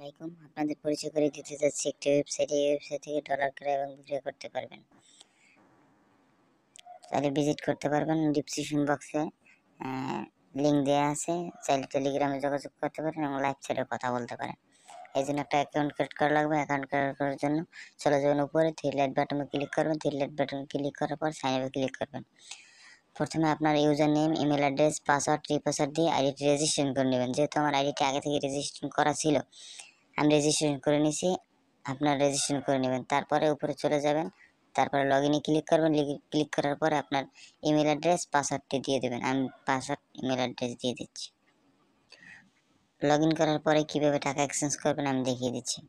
আলাইকুম। আপনাদের পরিচয় করে দিতে যাচ্ছি একটি ওয়েবসাইট। এই ওয়েবসাইট থেকে ডলার ক্রয় এবং বিক্রয় করতে পারবেন। চাইলে ভিজিট করতে পারবেন। ডিসক্রিপশন বক্সে লিঙ্ক দেওয়া আছে। চাইলে টেলিগ্রামে যোগাযোগ করতে পারেন এবং লাইভ চ্যাটে কথা বলতে পারেন। এই জন্য একটা অ্যাকাউন্ট ক্রিয়েট করা লাগবে। অ্যাকাউন্ট ক্রিয়েট করার জন্য চলে যাবেন উপরে থ্রি লাইট বাটনে ক্লিক করবেন। থ্রি লাইট বাটনে ক্লিক করার পর সাইন আপে ক্লিক করবেন। প্রথমে আপনার user name, email address, password, re-password দিয়ে আইডিটি রেজিস্ট্রেশন করে নেবেন। যেহেতু আমার আইডিটি আগে থেকে রেজিস্ট্রেশন করা ছিল, আমি রেজিস্ট্রেশন করে নিছি। আপনার রেজিস্ট্রেশন করে নেবেন। তারপরে উপরে চলে যাবেন। তারপরে লগইনে ক্লিক করবেন। ক্লিক করার পরে আপনার ইমেল অ্যাড্রেস, পাসওয়ার্ডটি দিয়ে দেবেন। আমি পাসওয়ার্ড, ইমেল অ্যাড্রেস দিয়ে দিচ্ছি। লগইন করার পরে কিভাবে টাকা এক্সচেঞ্জ করবেন আমি দেখিয়ে দিচ্ছি।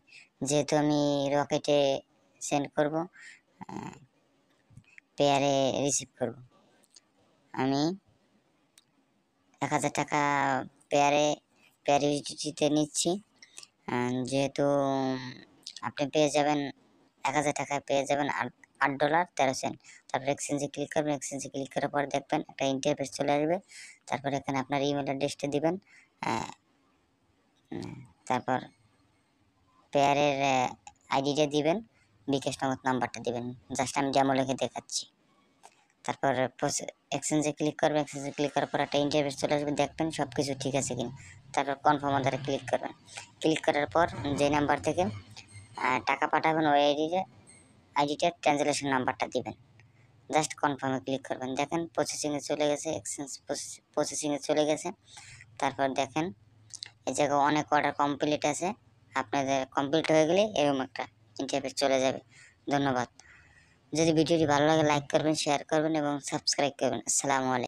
যেহেতু আমি রকেটে সেন্ড করব, পেয়ারে রিসিভ করব, আমি 1000 টাকা পেয়ারে ইউটিলিটিতে নিচ্ছি। যেহেতু আপনি পেয়ে যাবেন 1000 টাকায় পেয়ে যাবেন $8.13। তারপর এক্সচেঞ্জে ক্লিক করবেন। এক্সচেঞ্জে ক্লিক করার পর দেখবেন একটা ইন্টারফেস চলে আসবে। তারপর এখানে আপনার ইমেল অ্যাড্রেসটা দিবেন। তারপর পেয়ারের আইডিটা দিবেন, বিকাশ নগদ নাম্বারটা দিবেন। জাস্ট আমি ডেমো লিখে দেখাচ্ছি। তারপর এক্সচেঞ্জে ক্লিক করবেন। এক্সচেঞ্জে ক্লিক করার পর একটা ইন্টারফেস চলে আসবে, দেখবেন সব কিছু ঠিক আছে কিনা। তারপর কনফার্ম অর্ডারে ক্লিক করবেন। ক্লিক করার পর যে নাম্বার থেকে টাকা পাঠাবেন ওই আইডিটার ট্রানজ্যাকশন নাম্বারটা দিবেন। জাস্ট কনফার্মে ক্লিক করবেন। দেখেন প্রসেসিংয়ে চলে গেছে, এক্সচেঞ্জ প্রসেসিংয়ে চলে গেছে। তারপর দেখেন এই জায়গায় অনেক অর্ডার কমপ্লিট আছে। আপনাদের কমপ্লিট হয়ে গেলে এরকম একটা ইন্টারফেস চলে যাবে। ধন্যবাদ। যদি ভিডিওটি ভালো লাগে লাইক করবেন, শেয়ার করবেন এবং সাবস্ক্রাইব করবেন। আসসালামু আলাইকুম।